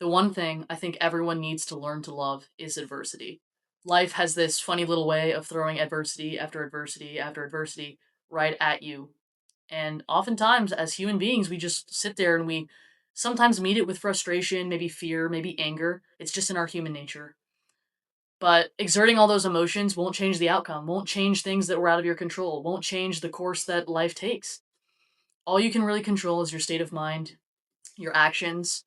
The one thing I think everyone needs to learn to love is adversity. Life has this funny little way of throwing adversity after adversity after adversity right at you. And oftentimes, as human beings, we just sit there and we sometimes meet it with frustration, maybe fear, maybe anger. It's just in our human nature. But exerting all those emotions won't change the outcome, won't change things that were out of your control, won't change the course that life takes. All you can really control is your state of mind, your actions,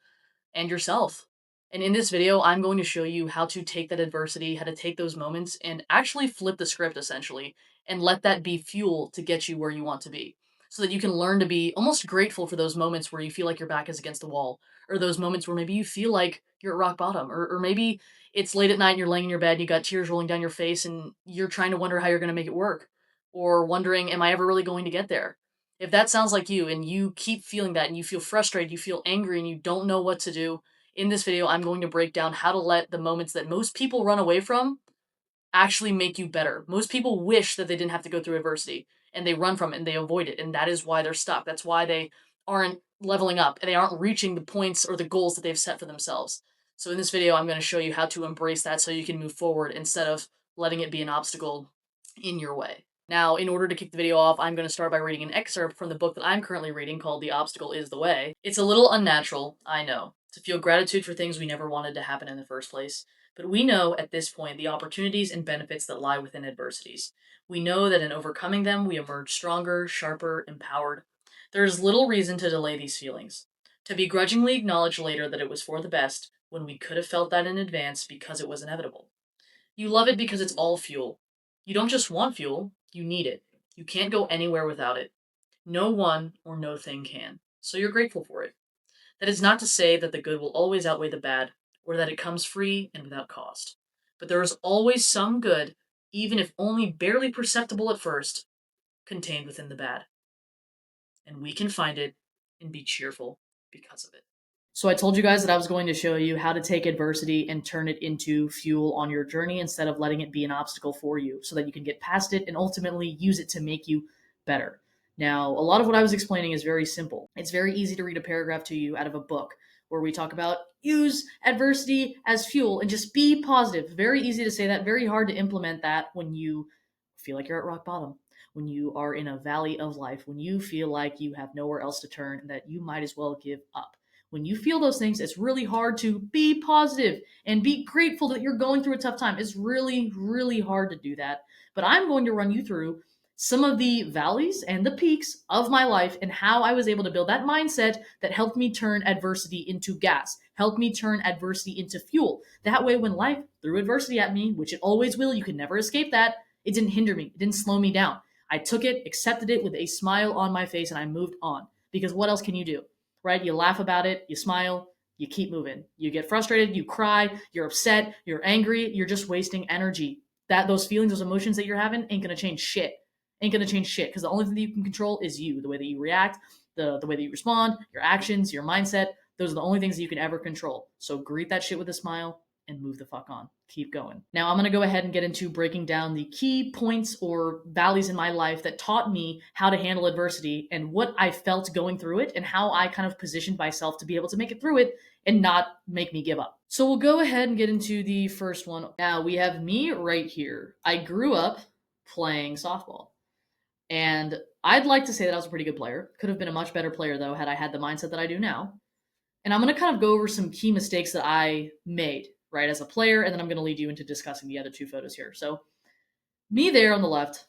and yourself. And in this video, I'm going to show you how to take that adversity, how to take those moments and actually flip the script essentially, and let that be fuel to get you where you want to be. So that you can learn to be almost grateful for those moments where you feel like your back is against the wall, or those moments where maybe you feel like you're at rock bottom, or maybe it's late at night and you're laying in your bed and you got tears rolling down your face and you're trying to wonder how you're going to make it work, or wondering, am I ever really going to get there? If that sounds like you and you keep feeling that and you feel frustrated, you feel angry, and you don't know what to do, in this video, I'm going to break down how to let the moments that most people run away from actually make you better. Most people wish that they didn't have to go through adversity and they run from it and they avoid it. And that is why they're stuck. That's why they aren't leveling up and they aren't reaching the points or the goals that they've set for themselves. So in this video, I'm going to show you how to embrace that so you can move forward instead of letting it be an obstacle in your way. Now, in order to kick the video off, I'm going to start by reading an excerpt from the book that I'm currently reading called The Obstacle is the Way. It's a little unnatural, I know, to feel gratitude for things we never wanted to happen in the first place. But we know at this point the opportunities and benefits that lie within adversities. We know that in overcoming them, we emerge stronger, sharper, empowered. There is little reason to delay these feelings, to begrudgingly acknowledge later that it was for the best when we could have felt that in advance because it was inevitable. You love it because it's all fuel. You don't just want fuel, you need it. You can't go anywhere without it. No one or no thing can. So you're grateful for it. That is not to say that the good will always outweigh the bad, or that it comes free and without cost. But there is always some good, even if only barely perceptible at first, contained within the bad. And we can find it and be cheerful because of it. So I told you guys that I was going to show you how to take adversity and turn it into fuel on your journey instead of letting it be an obstacle for you so that you can get past it and ultimately use it to make you better. Now, a lot of what I was explaining is very simple. It's very easy to read a paragraph to you out of a book where we talk about use adversity as fuel and just be positive. Very easy to say that, very hard to implement that when you feel like you're at rock bottom, when you are in a valley of life, when you feel like you have nowhere else to turn and that you might as well give up. When you feel those things, it's really hard to be positive and be grateful that you're going through a tough time. It's really, really hard to do that. But I'm going to run you through some of the valleys and the peaks of my life and how I was able to build that mindset that helped me turn adversity into gas, helped me turn adversity into fuel. That way, when life threw adversity at me, which it always will, you can never escape that, it didn't hinder me, it didn't slow me down. I took it, accepted it with a smile on my face, and I moved on. Because what else can you do? Right? You laugh about it, you smile, you keep moving. You get frustrated, you cry, you're upset, you're angry, you're just wasting energy. Those feelings, those emotions that you're having ain't gonna change shit. Ain't gonna change shit because the only thing that you can control is you, the way that you react, the way that you respond, your actions, your mindset. Those are the only things that you can ever control. So greet that shit with a smile and move the fuck on. Keep going. Now I'm going to go ahead and get into breaking down the key points or valleys in my life that taught me how to handle adversity and what I felt going through it and how I kind of positioned myself to be able to make it through it and not make me give up. So we'll go ahead and get into the first one. Now we have me right here. I grew up playing softball. And I'd like to say that I was a pretty good player. Could have been a much better player though had I had the mindset that I do now. And I'm going to kind of go over some key mistakes that I made, right, as a player, and then I'm going to lead you into discussing the other two photos here. So, me there on the left,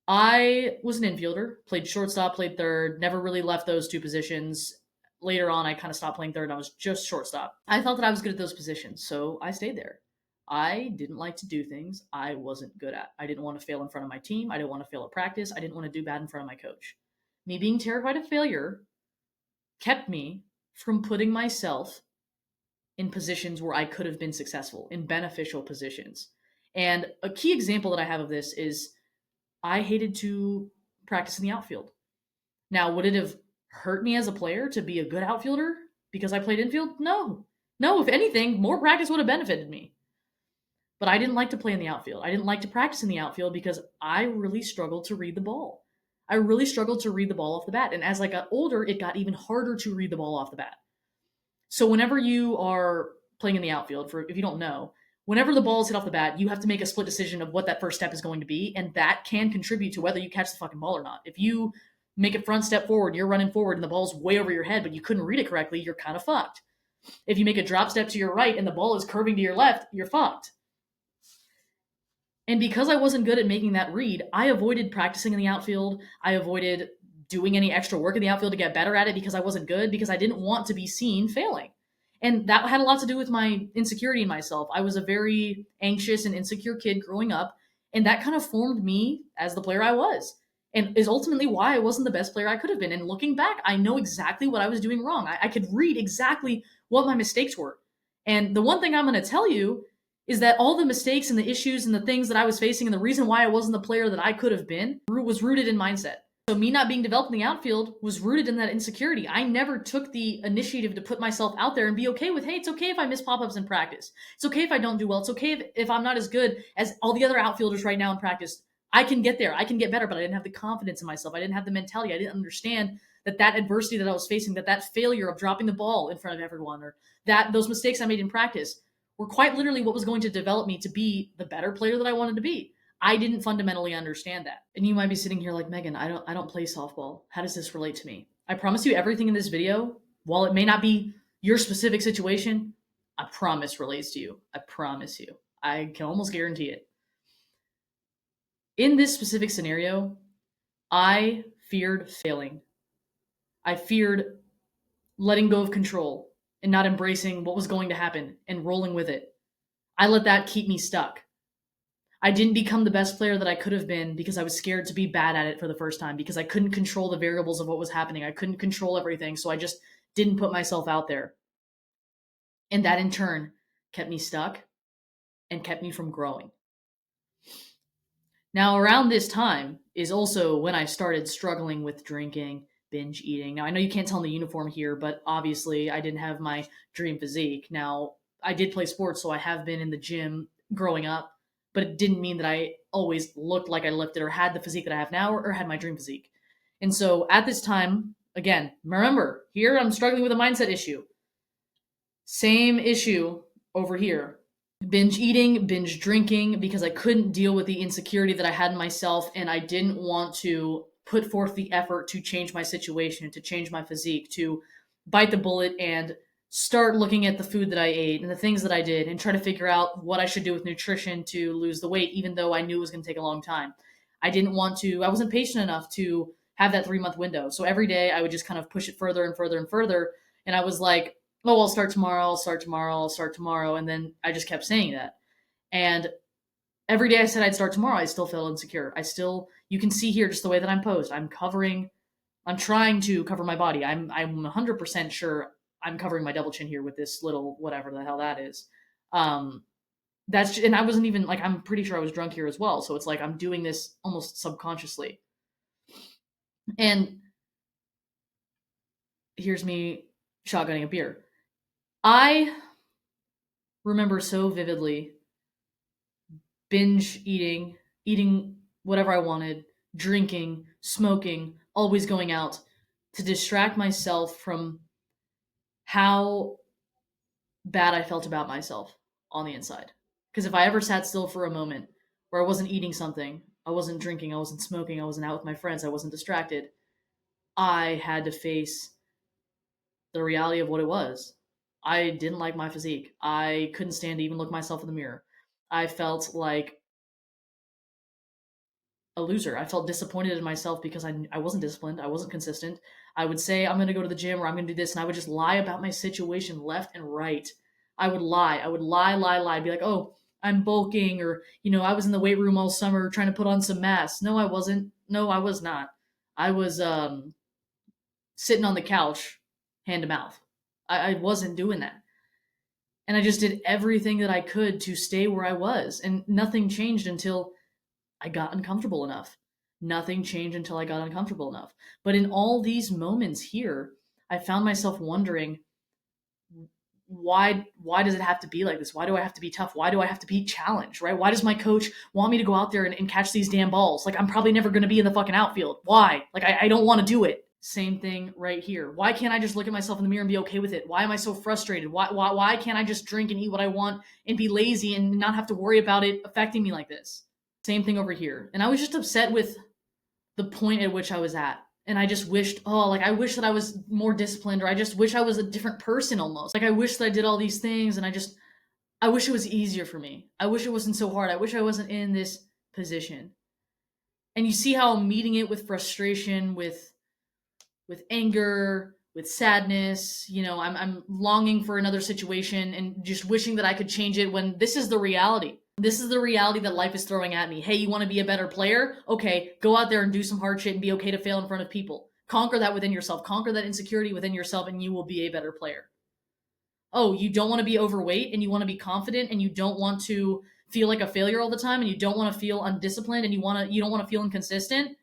I was an infielder, played shortstop, played third, never really left those two positions. Later on, I kind of stopped playing third and I was just shortstop. I thought that I was good at those positions, so I stayed there. I didn't like to do things I wasn't good at. I didn't want to fail in front of my team. I didn't want to fail at practice. I didn't want to do bad in front of my coach. Me being terrified of failure kept me from putting myself in positions where I could have been successful, in beneficial positions. And a key example that I have of this is I hated to practice in the outfield. Now, would it have hurt me as a player to be a good outfielder because I played infield? No. No, if anything, more practice would have benefited me. But I didn't like to play in the outfield. I didn't like to practice in the outfield because I really struggled to read the ball. I really struggled to read the ball off the bat. And as I got older, it got even harder to read the ball off the bat. So whenever you are playing in the outfield, for if you don't know, whenever the ball is hit off the bat, you have to make a split decision of what that first step is going to be, and that can contribute to whether you catch the fucking ball or not. If you make a front step forward, you're running forward, and the ball's way over your head, but you couldn't read it correctly, you're kind of fucked. If you make a drop step to your right and the ball is curving to your left, you're fucked. And because I wasn't good at making that read, I avoided practicing in the outfield. I avoided doing any extra work in the outfield to get better at it because I wasn't good, because I didn't want to be seen failing. And that had a lot to do with my insecurity in myself. I was a very anxious and insecure kid growing up, and that kind of formed me as the player I was. And is ultimately why I wasn't the best player I could have been. And looking back, I know exactly what I was doing wrong. I could read exactly what my mistakes were. And the one thing I'm going to tell you is that all the mistakes and the issues and the things that I was facing and the reason why I wasn't the player that I could have been was rooted in mindset. So me not being developed in the outfield was rooted in that insecurity. I never took the initiative to put myself out there and be okay with, hey, it's okay if I miss pop-ups in practice. It's okay if I don't do well. It's okay if I'm not as good as all the other outfielders right now in practice. I can get there. I can get better, but I didn't have the confidence in myself. I didn't have the mentality. I didn't understand that adversity that I was facing, that failure of dropping the ball in front of everyone, or that those mistakes I made in practice were quite literally what was going to develop me to be the better player that I wanted to be. I didn't fundamentally understand that. And you might be sitting here like, Megan, I don't play softball. How does this relate to me? I promise you everything in this video, while it may not be your specific situation, I promise relates to you. I promise you. I can almost guarantee it. In this specific scenario, I feared failing. I feared letting go of control and not embracing what was going to happen and rolling with it. I let that keep me stuck. I didn't become the best player that I could have been because I was scared to be bad at it for the first time, because I couldn't control the variables of what was happening. I couldn't control everything, so I just didn't put myself out there. And that in turn kept me stuck and kept me from growing. Now, around this time is also when I started struggling with drinking, binge eating. Now, I know you can't tell in the uniform here, but obviously I didn't have my dream physique. Now, I did play sports, so I have been in the gym growing up, but it didn't mean that I always looked like I lifted or had the physique that I have now, or had my dream physique. And so at this time, again, remember, here I'm struggling with a mindset issue. Same issue over here. Binge eating, binge drinking, because I couldn't deal with the insecurity that I had in myself, and I didn't want to put forth the effort to change my situation, to change my physique, to bite the bullet and start looking at the food that I ate and the things that I did and try to figure out what I should do with nutrition to lose the weight, even though I knew it was going to take a long time. I wasn't patient enough to have that 3-month window. So every day I would just kind of push it further and further and further. And I was like, oh, I'll start tomorrow, I'll start tomorrow, I'll start tomorrow. And then I just kept saying that. And every day I said I'd start tomorrow, I still felt insecure. You can see here just the way that I'm posed. I'm trying to cover my body. I'm 100% sure I'm covering my double chin here with this little whatever the hell that is. And I wasn't even like, I'm pretty sure I was drunk here as well. So it's like I'm doing this almost subconsciously. And here's me shotgunning a beer. I remember so vividly binge eating whatever I wanted, drinking, smoking, always going out to distract myself from how bad I felt about myself on the inside. Because if I ever sat still for a moment where I wasn't eating something, I wasn't drinking, I wasn't smoking, I wasn't out with my friends, I wasn't distracted, I had to face the reality of what it was. I didn't like my physique. I couldn't stand to even look myself in the mirror. I felt like a loser. I felt disappointed in myself because I wasn't disciplined. I wasn't consistent. I would say, I'm going to go to the gym or I'm going to do this. And I would just lie about my situation left and right. I would lie. I would lie. Be like, oh, I'm bulking, or, I was in the weight room all summer trying to put on some mass. No, I wasn't. No, I was not. I was sitting on the couch, hand to mouth. I wasn't doing that. And I just did everything that I could to stay where I was. And nothing changed until I got uncomfortable enough. Nothing changed until I got uncomfortable enough. But in all these moments here, I found myself wondering, why does it have to be like this? Why do I have to be tough? Why do I have to be challenged, right? Why does my coach want me to go out there and catch these damn balls? Like, I'm probably never going to be in the fucking outfield. Why? Like, I don't want to do it. Same thing right here. Why can't I just look at myself in the mirror and be okay with it? Why am I so frustrated? Why can't I just drink and eat what I want and be lazy and not have to worry about it affecting me like this? Same thing over here. And I was just upset with the point at which I was at. And I just wished, oh, like I wish that I was more disciplined, or I just wish I was a different person almost. Like I wish that I did all these things, and I wish it was easier for me. I wish it wasn't so hard. I wish I wasn't in this position. And you see how I'm meeting it with frustration, with anger, with sadness. I'm longing for another situation and just wishing that I could change it when this is the reality. This is the reality that life is throwing at me. Hey, you want to be a better player? Okay, go out there and do some hard shit and be okay to fail in front of people. Conquer that within yourself. Conquer that insecurity within yourself, and you will be a better player. Oh, you don't want to be overweight and you want to be confident and you don't want to feel like a failure all the time and you don't want to feel undisciplined and you don't want to feel inconsistent?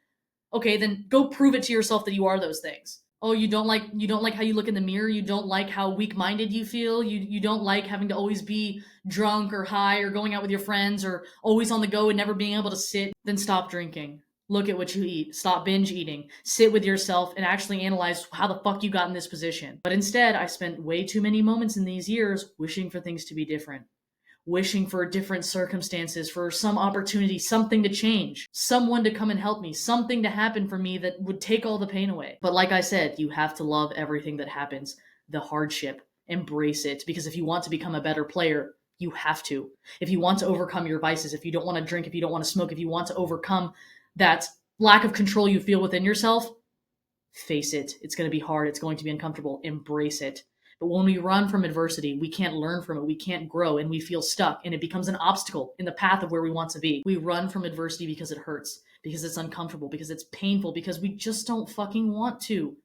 Okay, then go prove it to yourself that you are those things. Oh, you don't like how you look in the mirror, you don't like how weak-minded you feel, you don't like having to always be drunk or high or going out with your friends or always on the go and never being able to sit, then stop drinking. Look at what you eat. Stop binge eating. Sit with yourself and actually analyze how the fuck you got in this position. But instead, I spent way too many moments in these years wishing for things to be different, wishing for different circumstances, for some opportunity, something to change, someone to come and help me, something to happen for me that would take all the pain away. But like I said, you have to love everything that happens, the hardship, embrace it, because if you want to become a better player, you have to. If you want to overcome your vices, if you don't want to drink, if you don't want to smoke, if you want to overcome that lack of control you feel within yourself, face it. It's going to be hard. It's going to be uncomfortable. Embrace it. But when we run from adversity, we can't learn from it. We can't grow and we feel stuck and it becomes an obstacle in the path of where we want to be. We run from adversity because it hurts, because it's uncomfortable, because it's painful, because we just don't fucking want to.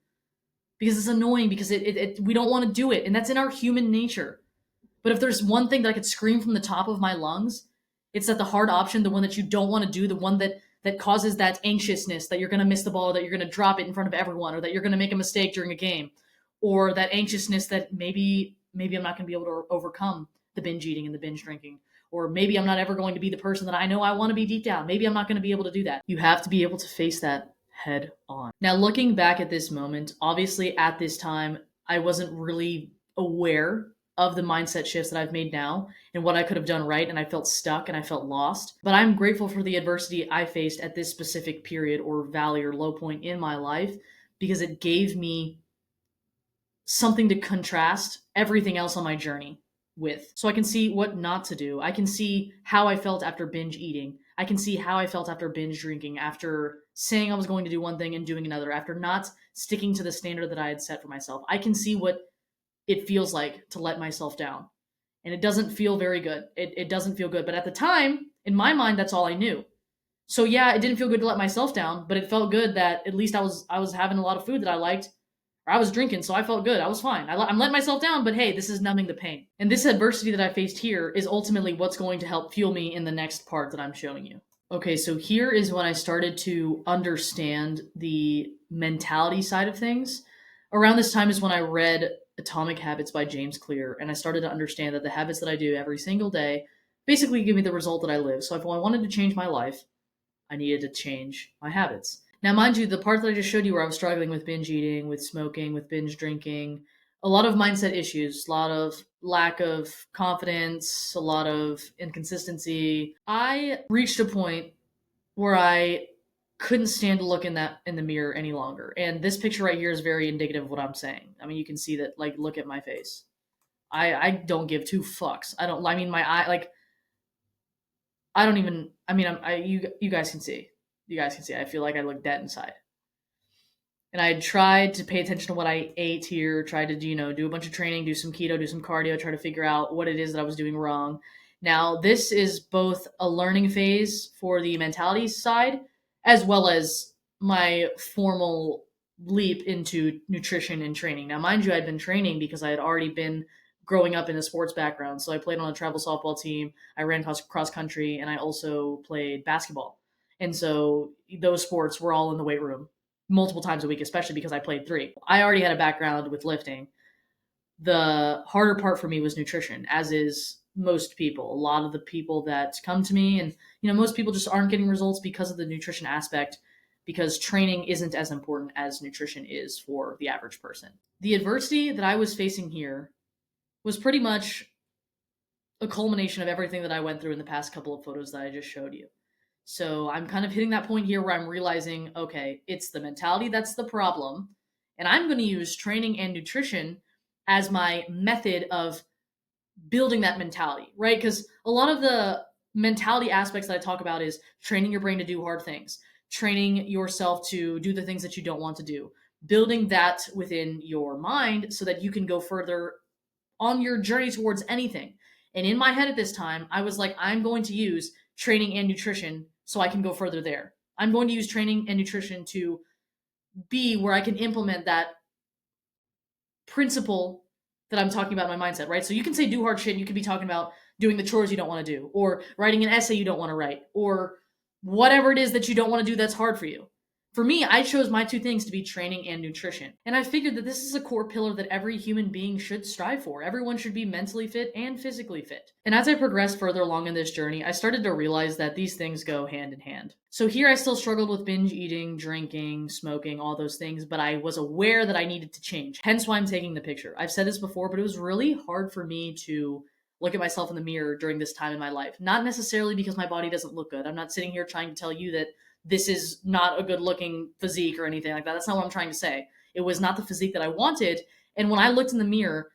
Because it's annoying, because we don't want to do it. And that's in our human nature. But if there's one thing that I could scream from the top of my lungs, it's that the hard option, the one that you don't want to do, the one that causes that anxiousness that you're going to miss the ball, that you're going to drop it in front of everyone, or that you're going to make a mistake during a game, or that anxiousness that maybe I'm not going to be able to overcome the binge eating and the binge drinking, or maybe I'm not ever going to be the person that I know I want to be deep down. Maybe I'm not going to be able to do that. You have to be able to face that head on. Now, looking back at this moment, obviously at this time, I wasn't really aware of the mindset shifts that I've made now and what I could have done right, and I felt stuck and I felt lost. But I'm grateful for the adversity I faced at this specific period or valley or low point in my life, because it gave me something to contrast everything else on my journey with. So I can see what not to do. I can see how I felt after binge eating. I can see how I felt after binge drinking, after saying I was going to do one thing and doing another, after not sticking to the standard that I had set for myself. I can see what it feels like to let myself down. And it doesn't feel very good. It doesn't feel good. But at the time, in my mind, that's all I knew. So yeah, it didn't feel good to let myself down, but it felt good that at least I was having a lot of food that I liked, or I was drinking, so I felt good. I was fine. I'm letting myself down, but hey, this is numbing the pain. And this adversity that I faced here is ultimately what's going to help fuel me in the next part that I'm showing you. Okay, so here is when I started to understand the mentality side of things. Around this time is when I read Atomic Habits by James Clear, and I started to understand that the habits that I do every single day basically give me the result that I live. So if I wanted to change my life, I needed to change my habits. Now, mind you, the part that I just showed you where I was struggling with binge eating, with smoking, with binge drinking, a lot of mindset issues, a lot of lack of confidence, a lot of inconsistency. I reached a point where I couldn't stand to look in the mirror any longer. And this picture right here is very indicative of what I'm saying. I mean, you can see that, like, look at my face. I don't give two fucks. I mean, my eye, like, I don't even, I mean, you guys can see. You guys can see. I feel like I look dead inside. And I tried to pay attention to what I ate here, tried to, do a bunch of training, do some keto, do some cardio, try to figure out what it is that I was doing wrong. Now, this is both a learning phase for the mentality side, as well as my formal leap into nutrition and training. Now, mind you, I'd been training because I had already been growing up in a sports background. So I played on a travel softball team, I ran cross country, and I also played basketball. And so those sports were all in the weight room multiple times a week, especially because I played three. I already had a background with lifting. The harder part for me was nutrition, as is most people. A lot of the people that come to me, and most people just aren't getting results because of the nutrition aspect. because training isn't as important as nutrition is for the average person. The adversity that I was facing here was pretty much a culmination of everything that I went through in the past couple of photos that I just showed you. So I'm kind of hitting that point here where I'm realizing, okay, it's the mentality that's the problem. And I'm going to use training and nutrition as my method of building that mentality, right? Because a lot of the mentality aspects that I talk about is training your brain to do hard things, training yourself to do the things that you don't want to do, building that within your mind so that you can go further on your journey towards anything. And in my head at this time, I was like, I'm going to use training and nutrition so I can go further there. I'm going to use training and nutrition to be where I can implement that principle that I'm talking about in my mindset, right? So you can say do hard shit, and you could be talking about doing the chores you don't want to do, or writing an essay you don't want to write, or whatever it is that you don't want to do that's hard for you. For me, I chose my two things to be training and nutrition. And I figured that this is a core pillar that every human being should strive for. Everyone should be mentally fit and physically fit. And as I progressed further along in this journey, I started to realize that these things go hand in hand. So here I still struggled with binge eating, drinking, smoking, all those things, but I was aware that I needed to change. Hence why I'm taking the picture. I've said this before, but it was really hard for me to look at myself in the mirror during this time in my life. Not necessarily because my body doesn't look good. I'm not sitting here trying to tell you that this is not a good looking physique or anything like that. That's not what I'm trying to say. It was not the physique that I wanted. And when I looked in the mirror,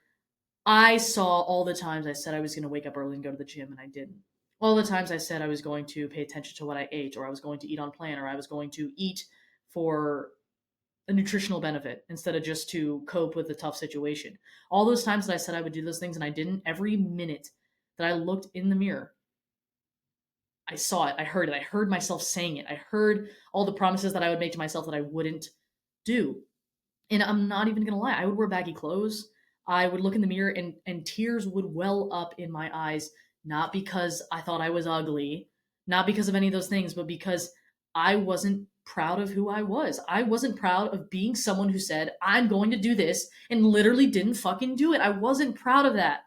I saw all the times I said I was going to wake up early and go to the gym, and I didn't. All the times I said I was going to pay attention to what I ate, or I was going to eat on plan, or I was going to eat for a nutritional benefit instead of just to cope with a tough situation. All those times that I said I would do those things and I didn't, every minute that I looked in the mirror, I saw it. I heard it. I heard myself saying it. I heard all the promises that I would make to myself that I wouldn't do. And I'm not even going to lie. I would wear baggy clothes. I would look in the mirror and tears would well up in my eyes, not because I thought I was ugly, not because of any of those things, but because I wasn't proud of who I was. I wasn't proud of being someone who said, I'm going to do this and literally didn't fucking do it. I wasn't proud of that.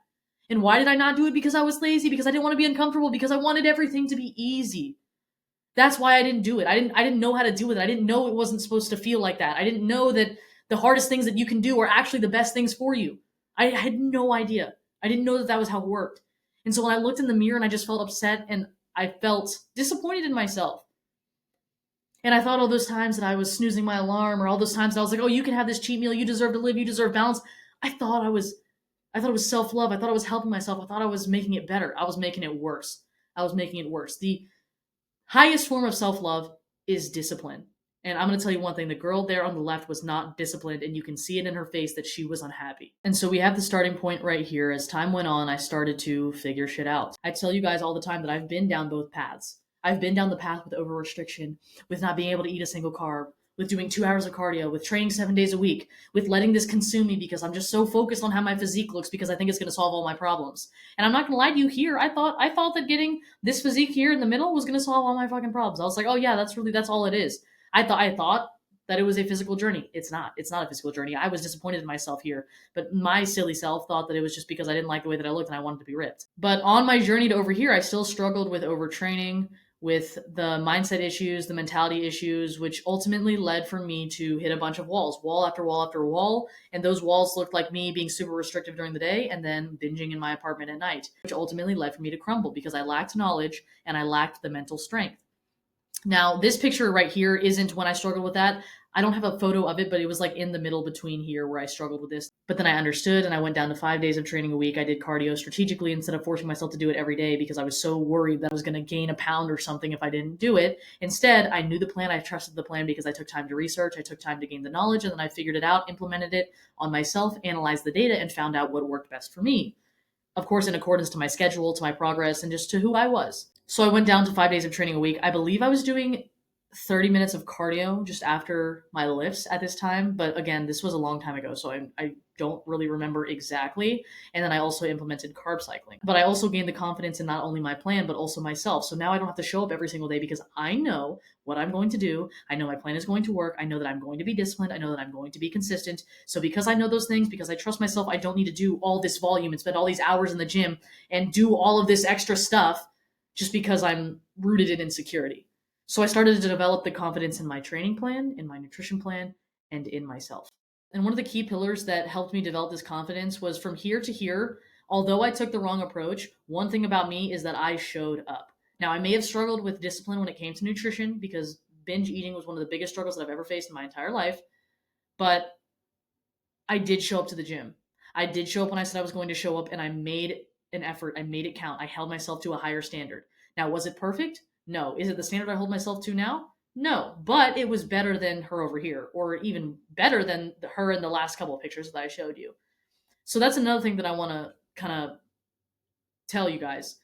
And why did I not do it? Because I was lazy, because I didn't want to be uncomfortable, because I wanted everything to be easy. That's why I didn't do it. I didn't know how to do it. I didn't know it wasn't supposed to feel like that. I didn't know that the hardest things that you can do are actually the best things for you. I had no idea. I didn't know that that was how it worked. And so when I looked in the mirror and I just felt upset and I felt disappointed in myself. And I thought all those times that I was snoozing my alarm, or all those times that I was like, oh, you can have this cheat meal. You deserve to live. You deserve balance. I thought it was self-love. I thought I was helping myself. I thought I was making it better. I was making it worse. The highest form of self-love is discipline. And I'm going to tell you one thing. The girl there on the left was not disciplined, and you can see it in her face that she was unhappy. And so we have the starting point right here. As time went on, I started to figure shit out. I tell you guys all the time that I've been down both paths. I've been down the path with over-restriction, with not being able to eat a single carb, with doing 2 hours of cardio, with training 7 days a week, with letting this consume me because I'm just so focused on how my physique looks because I think it's going to solve all my problems. And I'm not going to lie to you here. I thought that getting this physique here in the middle was going to solve all my fucking problems. I was like, oh yeah, that's all it is. I thought that it was a physical journey. It's not a physical journey. I was disappointed in myself here, but my silly self thought that it was just because I didn't like the way that I looked and I wanted to be ripped. But on my journey to over here, I still struggled with overtraining, with the mindset issues, the mentality issues, which ultimately led for me to hit a bunch of walls, wall after wall after wall. And those walls looked like me being super restrictive during the day and then binging in my apartment at night, which ultimately led for me to crumble because I lacked knowledge and I lacked the mental strength. Now, this picture right here isn't when I struggled with that. I don't have a photo of it, but it was like in the middle between here where I struggled with this. But then I understood and I went down to 5 days of training a week. I did cardio strategically instead of forcing myself to do it every day because I was so worried that I was going to gain a pound or something if I didn't do it. Instead, I knew the plan. I trusted the plan because I took time to research. I took time to gain the knowledge, and then I figured it out, implemented it on myself, analyzed the data, and found out what worked best for me. Of course, in accordance to my schedule, to my progress, and just to who I was. So I went down to 5 days of training a week. I believe I was doing 30 minutes of cardio just after my lifts at this time. But again, this was a long time ago, so I don't really remember exactly. And then I also implemented carb cycling. But I also gained the confidence in not only my plan, but also myself. So now I don't have to show up every single day because I know what I'm going to do. I know my plan is going to work. I know that I'm going to be disciplined. I know that I'm going to be consistent. So because I know those things, because I trust myself, I don't need to do all this volume and spend all these hours in the gym and do all of this extra stuff just because I'm rooted in insecurity. So I started to develop the confidence in my training plan, in my nutrition plan, and in myself. And one of the key pillars that helped me develop this confidence was from here to here. Although I took the wrong approach, one thing about me is that I showed up. Now, I may have struggled with discipline when it came to nutrition because binge eating was one of the biggest struggles that I've ever faced in my entire life, but I did show up to the gym. I did show up when I said I was going to show up, and I made an effort. I made it count. I held myself to a higher standard. Now, was it perfect? No. Is it the standard I hold myself to now? No. But it was better than her over here, or even better than her in the last couple of pictures that I showed you. So that's another thing that I want to kind of tell you guys.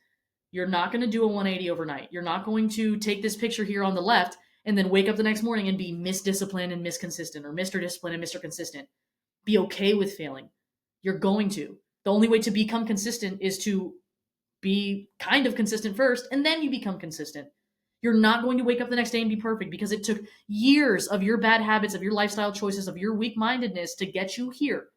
You're not going to do a 180 overnight. You're not going to take this picture here on the left and then wake up the next morning and be misdisciplined and misconsistent, or Mr. Disciplined and Mr. Consistent. Be okay with failing. You're going to. The only way to become consistent is to be kind of consistent first, and then you become consistent. You're not going to wake up the next day and be perfect because it took years of your bad habits, of your lifestyle choices, of your weak mindedness to get you here.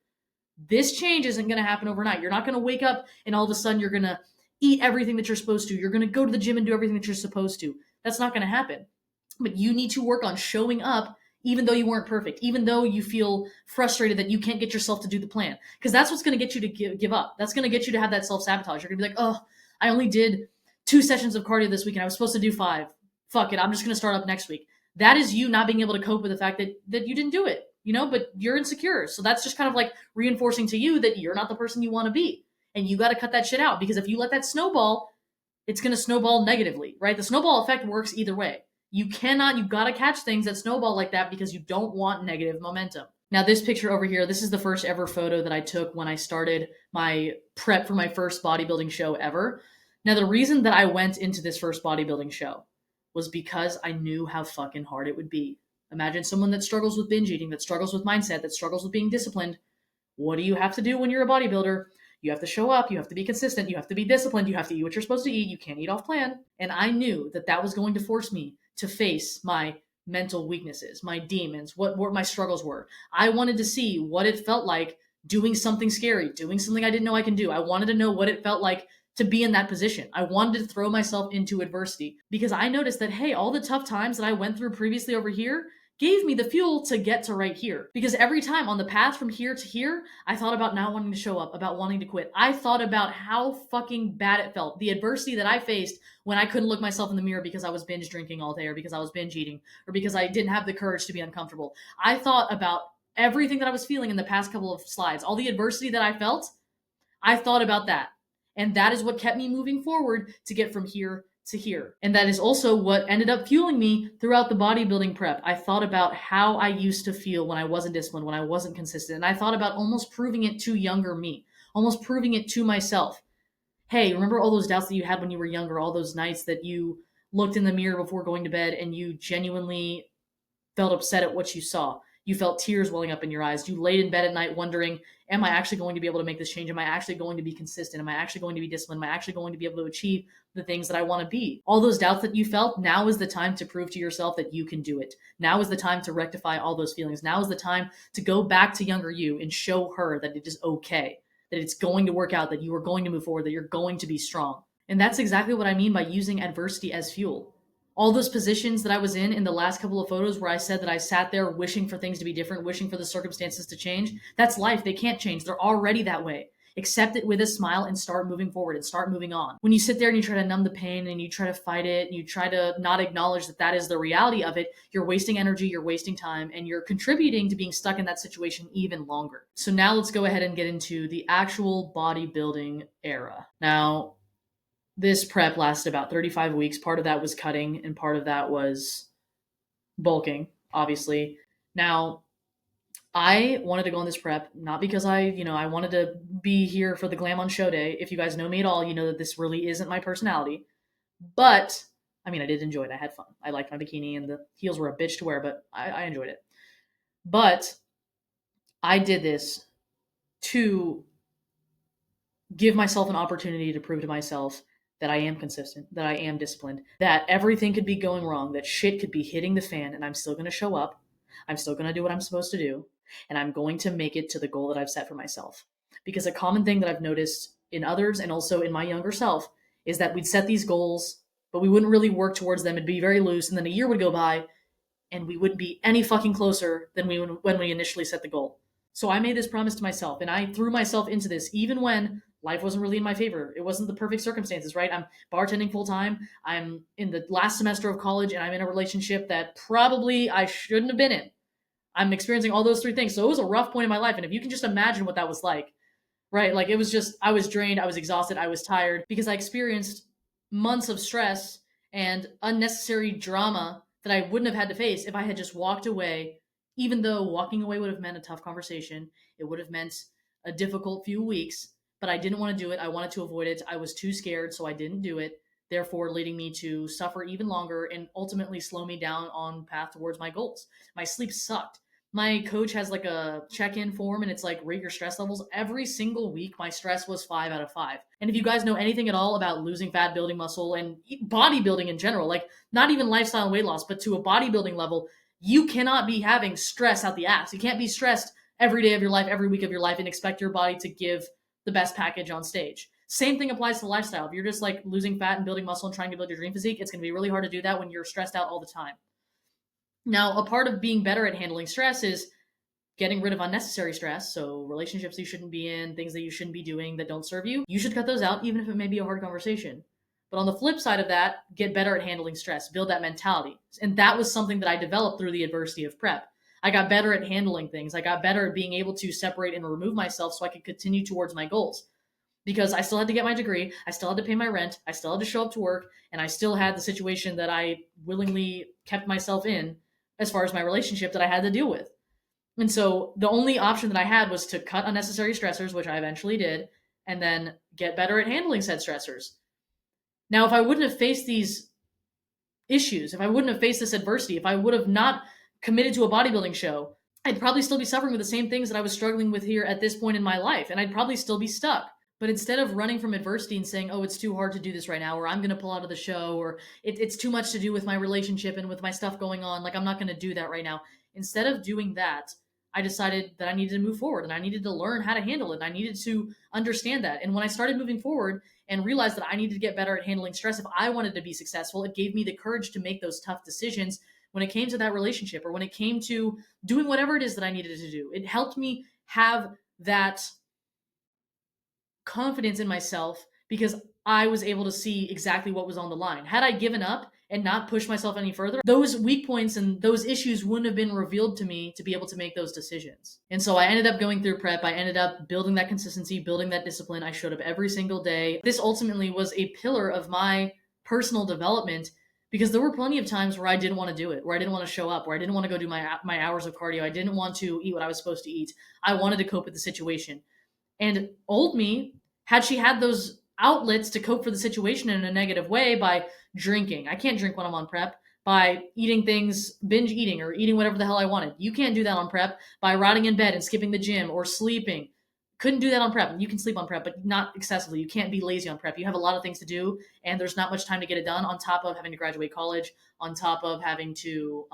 This change isn't going to happen overnight. You're not going to wake up and all of a sudden you're going to eat everything that you're supposed to. You're going to go to the gym and do everything that you're supposed to. That's not going to happen. But you need to work on showing up even though you weren't perfect, even though you feel frustrated that you can't get yourself to do the plan. Because that's what's going to get you to give up. That's going to get you to have that self-sabotage. You're going to be like, oh, I only did 2 sessions of cardio this week and I was supposed to do 5. Fuck it, I'm just going to start up next week. That is you not being able to cope with the fact that you didn't do it, but you're insecure. So that's just kind of like reinforcing to you that you're not the person you want to be. And you got to cut that shit out, because if you let that snowball, it's going to snowball negatively, right? The snowball effect works either way. You got to catch things that snowball like that because you don't want negative momentum. Now, this picture over here, this is the first ever photo that I took when I started my prep for my first bodybuilding show ever. Now, the reason that I went into this first bodybuilding show was because I knew how fucking hard it would be. Imagine someone that struggles with binge eating, that struggles with mindset, that struggles with being disciplined. What do you have to do when you're a bodybuilder? You have to show up, you have to be consistent, you have to be disciplined, you have to eat what you're supposed to eat, you can't eat off plan. And I knew that that was going to force me to face my mental weaknesses, my demons, what my struggles were. I wanted to see what it felt like doing something scary, doing something I didn't know I can do. I wanted to know what it felt like to be in that position. I wanted to throw myself into adversity because I noticed that, hey, all the tough times that I went through previously over here gave me the fuel to get to right here. Because every time on the path from here to here, I thought about not wanting to show up, about wanting to quit. I thought about how fucking bad it felt, the adversity that I faced when I couldn't look myself in the mirror because I was binge drinking all day, or because I was binge eating, or because I didn't have the courage to be uncomfortable. I thought about everything that I was feeling in the past couple of slides, all the adversity that I felt. I thought about that. And that is what kept me moving forward to get from here to here. And that is also what ended up fueling me throughout the bodybuilding prep. I thought about how I used to feel when I wasn't disciplined, when I wasn't consistent. And I thought about almost proving it to younger me, almost proving it to myself. Hey, remember all those doubts that you had when you were younger, all those nights that you looked in the mirror before going to bed and you genuinely felt upset at what you saw. You felt tears welling up in your eyes. You laid in bed at night wondering, am I actually going to be able to make this change? Am I actually going to be consistent? Am I actually going to be disciplined? Am I actually going to be able to achieve the things that I want to be? All those doubts that you felt, now is the time to prove to yourself that you can do it. Now is the time to rectify all those feelings. Now is the time to go back to younger you and show her that it is okay, that it's going to work out, that you are going to move forward, that you're going to be strong. And that's exactly what I mean by using adversity as fuel. All those positions that I was in the last couple of photos where I said that I sat there wishing for things to be different, wishing for the circumstances to change, that's life. They can't change. They're already that way. Accept it with a smile and start moving forward and start moving on. When you sit there and you try to numb the pain and you try to fight it and you try to not acknowledge that that is the reality of it, you're wasting energy, you're wasting time, and you're contributing to being stuck in that situation even longer. So now let's go ahead and get into the actual bodybuilding era. Now, this prep lasted about 35 weeks. Part of that was cutting and part of that was bulking, obviously. Now, I wanted to go on this prep, not because I wanted to be here for the glam on show day. If you guys know me at all, you know that this really isn't my personality. But, I mean, I did enjoy it. I had fun. I liked my bikini and the heels were a bitch to wear, but I enjoyed it. But I did this to give myself an opportunity to prove to myself that I am consistent, that I am disciplined, that everything could be going wrong, that shit could be hitting the fan, and I'm still going to show up. I'm still going to do what I'm supposed to do, and I'm going to make it to the goal that I've set for myself. Because a common thing that I've noticed in others and also in my younger self is that we'd set these goals but we wouldn't really work towards them. It'd be very loose. And then a year would go by and we wouldn't be any fucking closer than when we initially set the goal. So I made this promise to myself and I threw myself into this even when life wasn't really in my favor. It wasn't the perfect circumstances, right? I'm bartending full time. I'm in the last semester of college and I'm in a relationship that probably I shouldn't have been in. I'm experiencing all those three things. So it was a rough point in my life. And if you can just imagine what that was like, right? Like it was just, I was drained, I was exhausted, I was tired because I experienced months of stress and unnecessary drama that I wouldn't have had to face if I had just walked away, even though walking away would have meant a tough conversation. It would have meant a difficult few weeks, but I didn't want to do it. I wanted to avoid it. I was too scared, so I didn't do it, therefore leading me to suffer even longer and ultimately slow me down on path towards my goals. My sleep sucked. My coach has like a check-in form and it's like rate your stress levels. Every single week my stress was 5 out of 5. And if you guys know anything at all about losing fat, building muscle, and bodybuilding in general, like not even lifestyle and weight loss, but to a bodybuilding level, you cannot be having stress out the ass. You can't be stressed every day of your life, every week of your life, and expect your body to give the best package on stage. Same thing applies to lifestyle. If you're just like losing fat and building muscle and trying to build your dream physique, it's going to be really hard to do that when you're stressed out all the time. Now, a part of being better at handling stress is getting rid of unnecessary stress. So relationships you shouldn't be in, things that you shouldn't be doing that don't serve you, you should cut those out, even if it may be a hard conversation. But on the flip side of that, get better at handling stress, build that mentality. And that was something that I developed through the adversity of prep. I got better at handling things. I got better at being able to separate and remove myself so I could continue towards my goals. Because I still had to get my degree, I still had to pay my rent, I still had to show up to work, and I still had the situation that I willingly kept myself in as far as my relationship that I had to deal with. And so the only option that I had was to cut unnecessary stressors, which I eventually did, and then get better at handling said stressors. Now, if I wouldn't have faced these issues, if I wouldn't have faced this adversity, if I would have not committed to a bodybuilding show, I'd probably still be suffering with the same things that I was struggling with here at this point in my life, and I'd probably still be stuck. But instead of running from adversity and saying, oh, it's too hard to do this right now, or I'm going to pull out of the show, or it's too much to do with my relationship and with my stuff going on, like I'm not going to do that right now. Instead of doing that, I decided that I needed to move forward and I needed to learn how to handle it. And I needed to understand that. And when I started moving forward and realized that I needed to get better at handling stress if I wanted to be successful, it gave me the courage to make those tough decisions when it came to that relationship or when it came to doing whatever it is that I needed to do. It helped me have that confidence in myself because I was able to see exactly what was on the line. Had I given up and not pushed myself any further, those weak points and those issues wouldn't have been revealed to me to be able to make those decisions. And so I ended up going through prep. I ended up building that consistency, building that discipline. I showed up every single day. This ultimately was a pillar of my personal development because there were plenty of times where I didn't want to do it, where I didn't want to show up, where I didn't want to go do my hours of cardio. I didn't want to eat what I was supposed to eat. I wanted to cope with the situation. And old me, had she had those outlets to cope for the situation in a negative way by drinking. I can't drink when I'm on prep. By eating things, binge eating or eating whatever the hell I wanted. You can't do that on prep. By rotting in bed and skipping the gym or sleeping. Couldn't do that on prep. You can sleep on prep, but not excessively. You can't be lazy on prep. You have a lot of things to do, and there's not much time to get it done on top of having to graduate college, on top of having to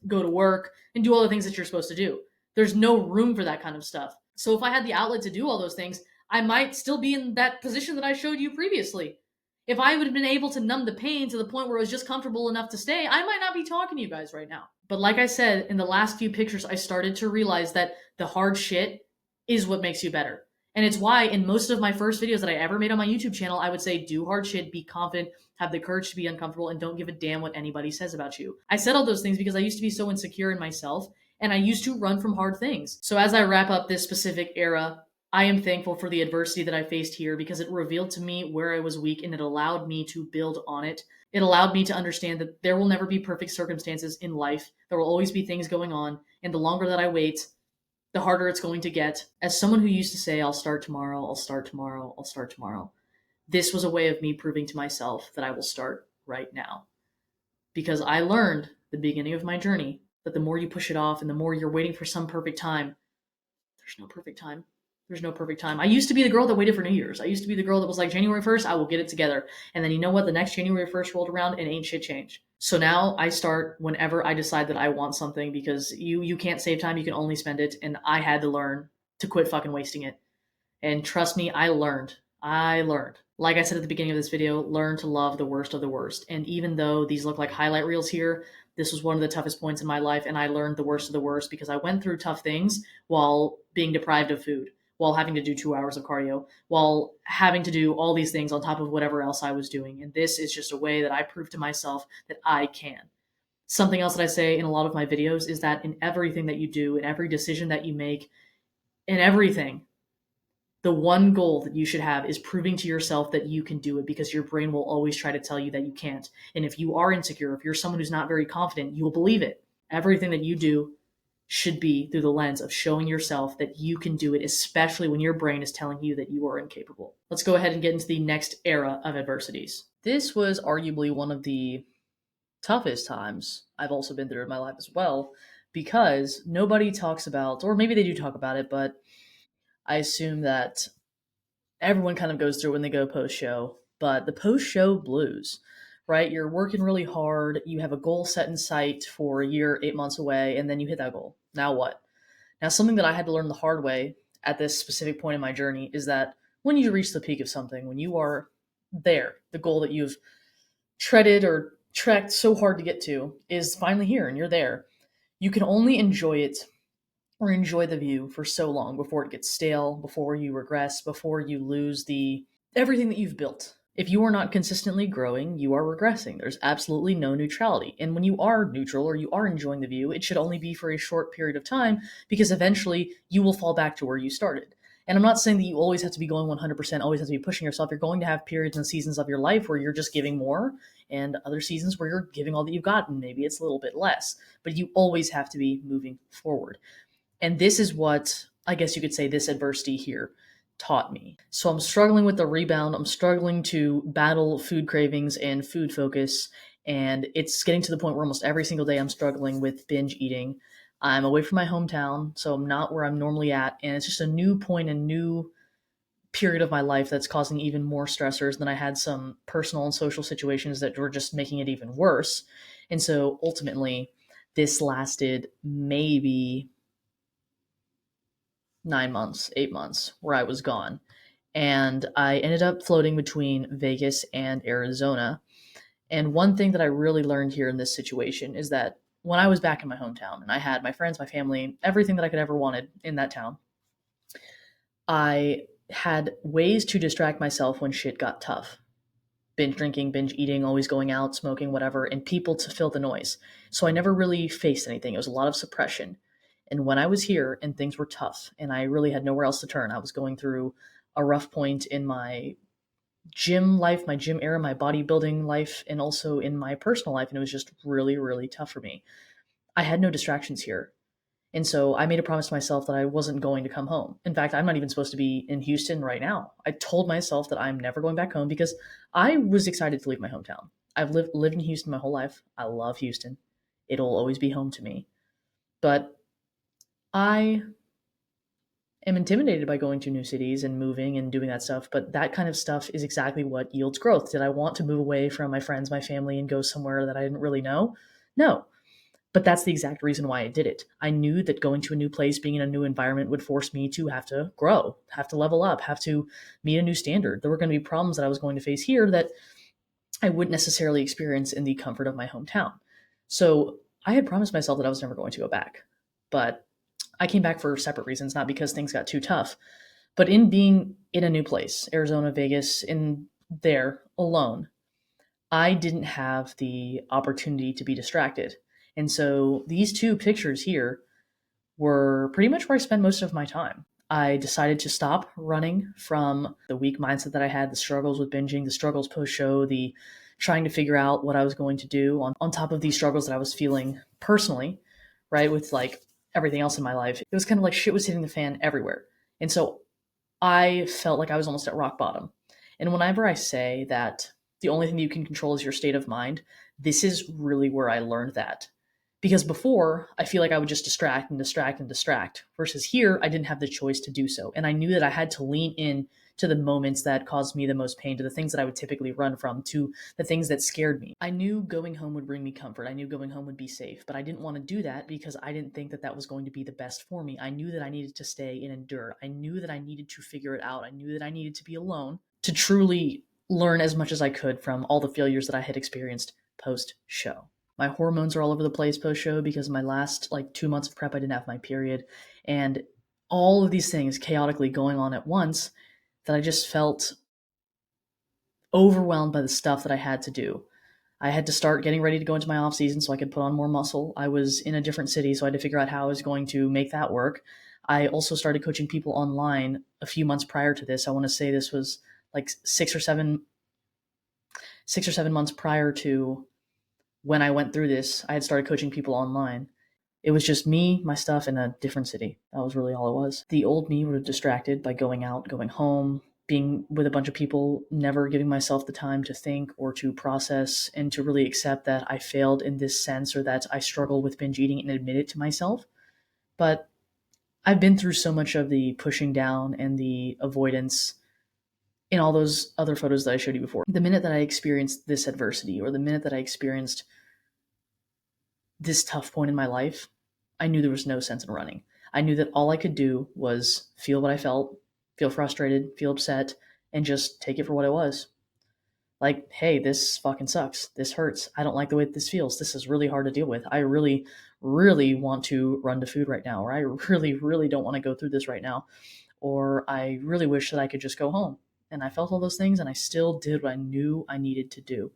go to work and do all the things that you're supposed to do. There's no room for that kind of stuff. So if I had the outlet to do all those things, I might still be in that position that I showed you previously. If I would have been able to numb the pain to the point where it was just comfortable enough to stay, I might not be talking to you guys right now. But like I said, in the last few pictures, I started to realize that the hard shit is what makes you better. And it's why in most of my first videos that I ever made on my YouTube channel, I would say, do hard shit, be confident, have the courage to be uncomfortable, and don't give a damn what anybody says about you. I said all those things because I used to be so insecure in myself, and I used to run from hard things. So as I wrap up this specific era, I am thankful for the adversity that I faced here because it revealed to me where I was weak and it allowed me to build on it. It allowed me to understand that there will never be perfect circumstances in life. There will always be things going on. And the longer that I wait, the harder it's going to get. As someone who used to say, I'll start tomorrow, I'll start tomorrow, I'll start tomorrow, this was a way of me proving to myself that I will start right now. Because I learned at the beginning of my journey that the more you push it off and the more you're waiting for some perfect time, there's no perfect time. There's no perfect time. I used to be the girl that waited for New Year's. I used to be the girl that was like, January 1st, I will get it together. And then you know what? The next January 1st rolled around and ain't shit changed. So now I start whenever I decide that I want something because you can't save time. You can only spend it. And I had to learn to quit fucking wasting it. And trust me, I learned. Like I said at the beginning of this video, learn to love the worst of the worst. And even though these look like highlight reels here, this was one of the toughest points in my life, and I learned the worst of the worst because I went through tough things while being deprived of food, while having to do 2 hours of cardio, while having to do all these things on top of whatever else I was doing. And this is just a way that I prove to myself that I can. Something else that I say in a lot of my videos is that in everything that you do, in every decision that you make, in everything, the one goal that you should have is proving to yourself that you can do it, because your brain will always try to tell you that you can't. And if you are insecure, if you're someone who's not very confident, you will believe it. Everything that you do should be through the lens of showing yourself that you can do it, especially when your brain is telling you that you are incapable. Let's go ahead and get into the next era of adversities. This was arguably one of the toughest times I've also been through in my life as well, because nobody talks about, or maybe they do talk about it, but I assume that everyone kind of goes through when they go post show, but the post show blues, right? You're working really hard. You have a goal set in sight for a year, 8 months away, and then you hit that goal. Now what? Now, something that I had to learn the hard way at this specific point in my journey is that when you reach the peak of something, when you are there, the goal that you've treaded or trekked so hard to get to is finally here and you're there. You can only enjoy it or enjoy the view for so long before it gets stale, before you regress, before you lose the everything that you've built. If you are not consistently growing, you are regressing. There's absolutely no neutrality. And when you are neutral or you are enjoying the view, it should only be for a short period of time, because eventually you will fall back to where you started. And I'm not saying that you always have to be going 100%, always have to be pushing yourself. You're going to have periods and seasons of your life where you're just giving more, and other seasons where you're giving all that you've got, and maybe it's a little bit less. But you always have to be moving forward. And this is what I guess you could say this adversity here taught me. So I'm struggling with the rebound. I'm struggling to battle food cravings and food focus. And it's getting to the point where almost every single day I'm struggling with binge eating. I'm away from my hometown, so I'm not where I'm normally at. And it's just a new point, a new period of my life that's causing even more stressors. Then I had some personal and social situations that were just making it even worse. And so ultimately, this lasted maybe 9 months, 8 months, where I was gone. And I ended up floating between Vegas and Arizona. And one thing that I really learned here in this situation is that when I was back in my hometown and I had my friends, my family, everything that I could ever wanted in that town, I had ways to distract myself when shit got tough. Binge drinking, binge eating, always going out, smoking, whatever, and people to fill the noise. So I never really faced anything. It was a lot of suppression. And when I was here and things were tough and I really had nowhere else to turn, I was going through a rough point in my gym life, my gym era, my bodybuilding life, and also in my personal life. And it was just really, really tough for me. I had no distractions here. And so I made a promise to myself that I wasn't going to come home. In fact, I'm not even supposed to be in Houston right now. I told myself that I'm never going back home because I was excited to leave my hometown. I've lived in Houston my whole life. I love Houston. It'll always be home to me. But I am intimidated by going to new cities and moving and doing that stuff. But that kind of stuff is exactly what yields growth. Did I want to move away from my friends, my family, and go somewhere that I didn't really know? No. But that's the exact reason why I did it. I knew that going to a new place, being in a new environment would force me to have to grow, have to level up, have to meet a new standard. There were going to be problems that I was going to face here that I wouldn't necessarily experience in the comfort of my hometown. So I had promised myself that I was never going to go back. But I came back for separate reasons, not because things got too tough. But in being in a new place, Arizona, Vegas, in there alone, I didn't have the opportunity to be distracted. And so these two pictures here were pretty much where I spent most of my time. I decided to stop running from the weak mindset that I had, the struggles with binging, the struggles post show, the trying to figure out what I was going to do on top of these struggles that I was feeling personally, right? With like everything else in my life. It was kind of like shit was hitting the fan everywhere. And so I felt like I was almost at rock bottom. And whenever I say that the only thing you can control is your state of mind, this is really where I learned that. Because before, I feel like I would just distract and distract and distract. Versus here, I didn't have the choice to do so. And I knew that I had to lean in to the moments that caused me the most pain, to the things that I would typically run from, to the things that scared me. I knew going home would bring me comfort. I knew going home would be safe, but I didn't want to do that because I didn't think that that was going to be the best for me. I knew that I needed to stay and endure. I knew that I needed to figure it out. I knew that I needed to be alone to truly learn as much as I could from all the failures that I had experienced post show. My hormones are all over the place post show because my last 2 months of prep, I didn't have my period. And all of these things chaotically going on at once that I just felt overwhelmed by the stuff that I had to do. I had to start getting ready to go into my off season so I could put on more muscle. I was in a different city, so I had to figure out how I was going to make that work. I also started coaching people online a few months prior to this. I want to say this was like 6 or 7 months prior to when I went through this. I had started coaching people online. It was just me, my stuff, in a different city. That was really all it was. The old me was distracted by going out, going home, being with a bunch of people, never giving myself the time to think or to process and to really accept that I failed in this sense or that I struggle with binge eating and admit it to myself. But I've been through so much of the pushing down and the avoidance in all those other photos that I showed you before. The minute that I experienced this adversity or the minute that I experienced this tough point in my life, I knew there was no sense in running. I knew that all I could do was feel what I felt, feel frustrated, feel upset, and just take it for what it was. Like, hey, this fucking sucks. This hurts. I don't like the way this feels. This is really hard to deal with. I really, really want to run to food right now, or I really, really don't want to go through this right now, or I really wish that I could just go home. And I felt all those things, and I still did what I knew I needed to do.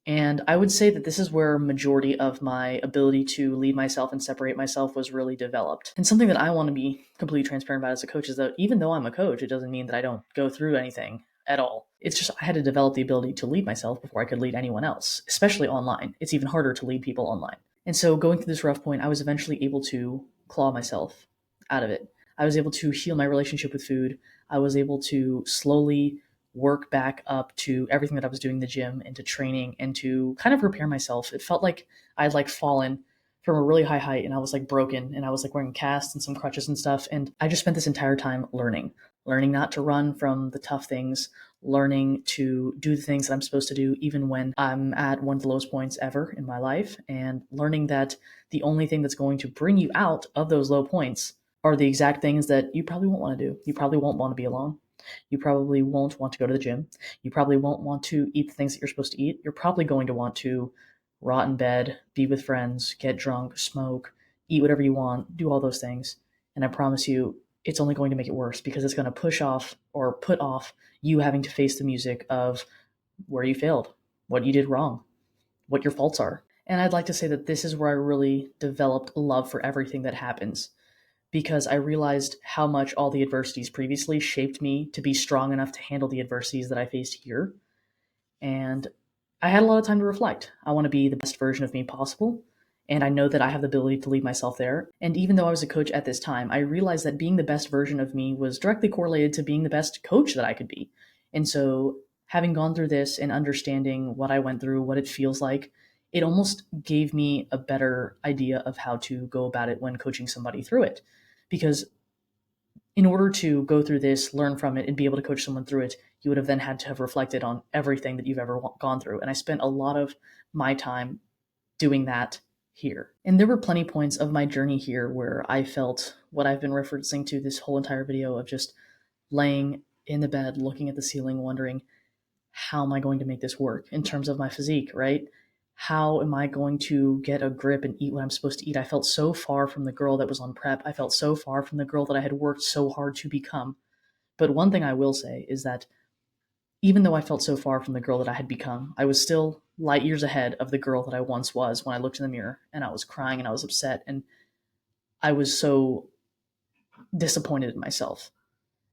And I would say that this is where majority of my ability to lead myself and separate myself was really developed. And something that I want to be completely transparent about as a coach is that even though I'm a coach, it doesn't mean that I don't go through anything at all. It's just I had to develop the ability to lead myself before I could lead anyone else, especially online. It's even harder to lead people online. And so going through this rough point, I was eventually able to claw myself out of it. I was able to heal my relationship with food. I was able to slowly work back up to everything that I was doing in the gym and to training and to kind of repair myself. It felt like I'd fallen from a really high height and I was broken and I was wearing casts and some crutches and stuff. And I just spent this entire time learning not to run from the tough things, learning to do the things that I'm supposed to do even when I'm at one of the lowest points ever in my life, and learning that the only thing that's going to bring you out of those low points are the exact things that you probably won't want to do. You probably won't want to be alone. You probably won't want to go to the gym. You probably won't want to eat the things that you're supposed to eat. You're probably going to want to rot in bed, be with friends, get drunk, smoke, eat whatever you want, do all those things. And I promise you, it's only going to make it worse because it's going to push off or put off you having to face the music of where you failed, what you did wrong, what your faults are. And I'd like to say that this is where I really developed love for everything that happens, because I realized how much all the adversities previously shaped me to be strong enough to handle the adversities that I faced here. And I had a lot of time to reflect. I want to be the best version of me possible. And I know that I have the ability to lead myself there. And even though I was a coach at this time, I realized that being the best version of me was directly correlated to being the best coach that I could be. And so, having gone through this and understanding what I went through, what it feels like, it almost gave me a better idea of how to go about it when coaching somebody through it. Because in order to go through this, learn from it, and be able to coach someone through it, you would have then had to have reflected on everything that you've ever gone through. And I spent a lot of my time doing that here. And there were plenty points of my journey here where I felt what I've been referencing to this whole entire video of just laying in the bed, looking at the ceiling, wondering, how am I going to make this work in terms of my physique, right? How am I going to get a grip and eat what I'm supposed to eat? I felt so far from the girl that was on prep. I felt so far from the girl that I had worked so hard to become. But one thing I will say is that even though I felt so far from the girl that I had become, I was still light years ahead of the girl that I once was when I looked in the mirror and I was crying and I was upset and I was so disappointed in myself.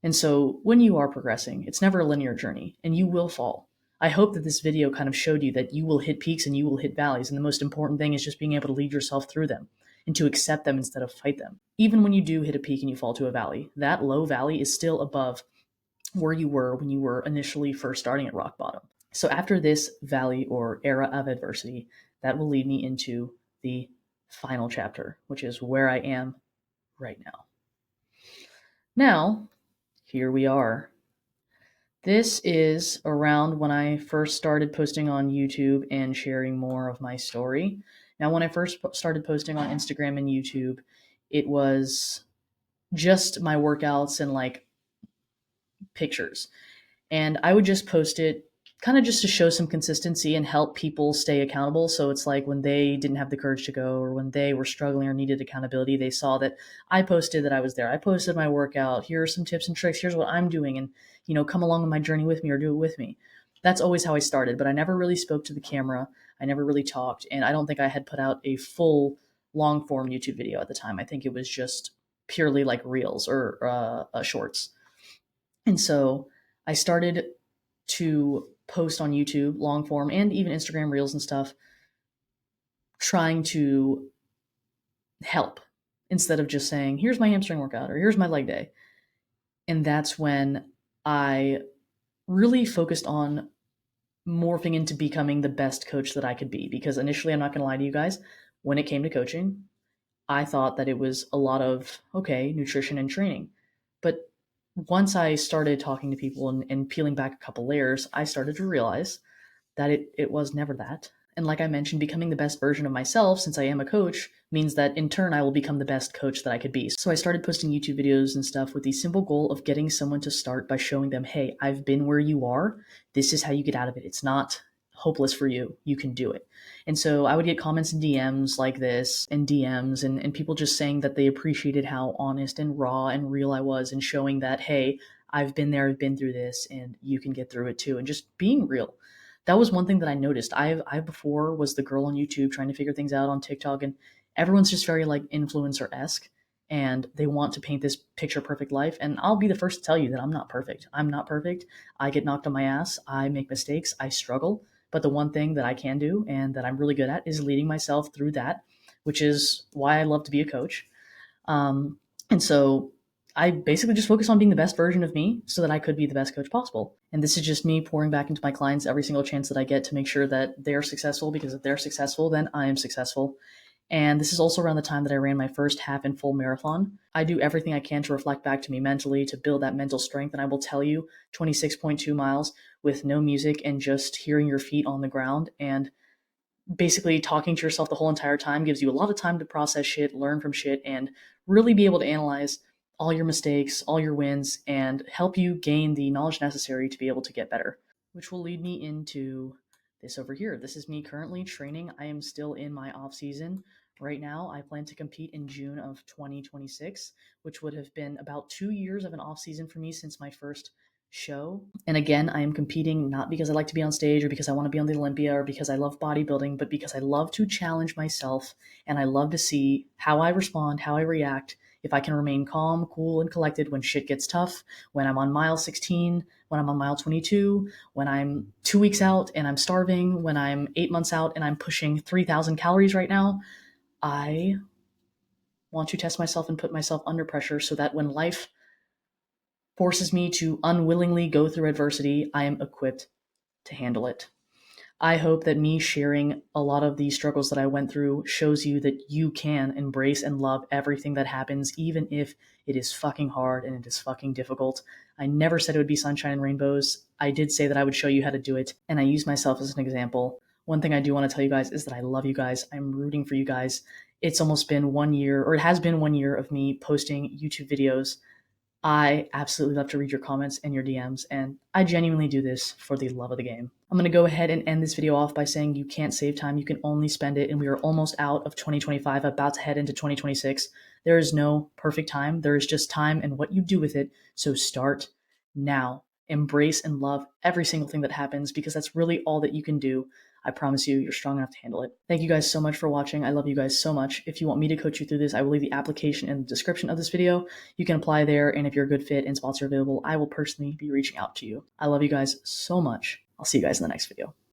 And so when you are progressing, it's never a linear journey and you will fall. I hope that this video kind of showed you that you will hit peaks and you will hit valleys. And the most important thing is just being able to lead yourself through them and to accept them instead of fight them. Even when you do hit a peak and you fall to a valley, that low valley is still above where you were when you were initially first starting at rock bottom. So after this valley or era of adversity, that will lead me into the final chapter, which is where I am right now. Now, here we are. This is around when I first started posting on YouTube and sharing more of my story. Now, when I first started posting on Instagram and YouTube, it was just my workouts and pictures. And I would just post it kind of just to show some consistency and help people stay accountable. So it's like when they didn't have the courage to go, or when they were struggling or needed accountability, they saw that I posted that I was there. I posted my workout. Here are some tips and tricks. Here's what I'm doing. And, come along on my journey with me or do it with me. That's always how I started, but I never really spoke to the camera. I never really talked. And I don't think I had put out a full long form YouTube video at the time. I think it was just purely like reels or shorts. And so I started to post on YouTube, long form, and even Instagram reels and stuff, trying to help instead of just saying, here's my hamstring workout or here's my leg day. And that's when I really focused on morphing into becoming the best coach that I could be. Because initially, I'm not going to lie to you guys, when it came to coaching, I thought that it was a lot of, okay, nutrition and training. But once I started talking to people and peeling back a couple layers, I started to realize that it was never that. And like I mentioned, becoming the best version of myself, since I am a coach, means that in turn I will become the best coach that I could be. So I started posting YouTube videos and stuff with the simple goal of getting someone to start by showing them, hey, I've been where you are. This is how you get out of it. It's not hopeless for you. You can do it. And so I would get comments and DMs like this and DMs and people just saying that they appreciated how honest and raw and real I was and showing that, hey, I've been there, I've been through this, and you can get through it too. And just being real. That was one thing that I noticed. I before was the girl on YouTube trying to figure things out on TikTok, and everyone's just very like influencer-esque, and they want to paint this picture perfect life. And I'll be the first to tell you that I'm not perfect. I'm not perfect. I get knocked on my ass. I make mistakes. I struggle. But the one thing that I can do and that I'm really good at is leading myself through that, which is why I love to be a coach. And so I basically just focus on being the best version of me so that I could be the best coach possible. And this is just me pouring back into my clients every single chance that I get to make sure that they're successful, because if they're successful, then I am successful. And this is also around the time that I ran my first half and full marathon. I do everything I can to reflect back to me mentally, to build that mental strength. And I will tell you, 26.2 miles with no music and just hearing your feet on the ground and basically talking to yourself the whole entire time gives you a lot of time to process shit, learn from shit, and really be able to analyze all your mistakes, all your wins, and help you gain the knowledge necessary to be able to get better, which will lead me into this over here. This is me currently training. I am still in my off season. Right now, I plan to compete in June of 2026, which would have been about 2 years of an off season for me since my first show. And again, I am competing not because I like to be on stage or because I want to be on the Olympia or because I love bodybuilding, but because I love to challenge myself and I love to see how I respond, how I react, if I can remain calm, cool, and collected when shit gets tough, when I'm on mile 16, when I'm on mile 22, when I'm 2 weeks out and I'm starving, when I'm 8 months out and I'm pushing 3,000 calories right now. I want to test myself and put myself under pressure so that when life forces me to unwillingly go through adversity, I am equipped to handle it. I hope that me sharing a lot of these struggles that I went through shows you that you can embrace and love everything that happens, even if it is fucking hard and it is fucking difficult. I never said it would be sunshine and rainbows. I did say that I would show you how to do it, and I use myself as an example. One thing I do want to tell you guys is that I love you guys. I'm rooting for you guys. It's almost been 1 year, or it has been 1 year of me posting YouTube videos. I absolutely love to read your comments and your DMs, and I genuinely do this for the love of the game. I'm going to go ahead and end this video off by saying you can't save time, you can only spend it, and we are almost out of 2025, about to head into 2026. There is no perfect time, there is just time and what you do with it, so start now. Embrace and love every single thing that happens, because that's really all that you can do. I promise you, you're strong enough to handle it. Thank you guys so much for watching. I love you guys so much. If you want me to coach you through this, I will leave the application in the description of this video. You can apply there, and if you're a good fit and spots are available, I will personally be reaching out to you. I love you guys so much. I'll see you guys in the next video.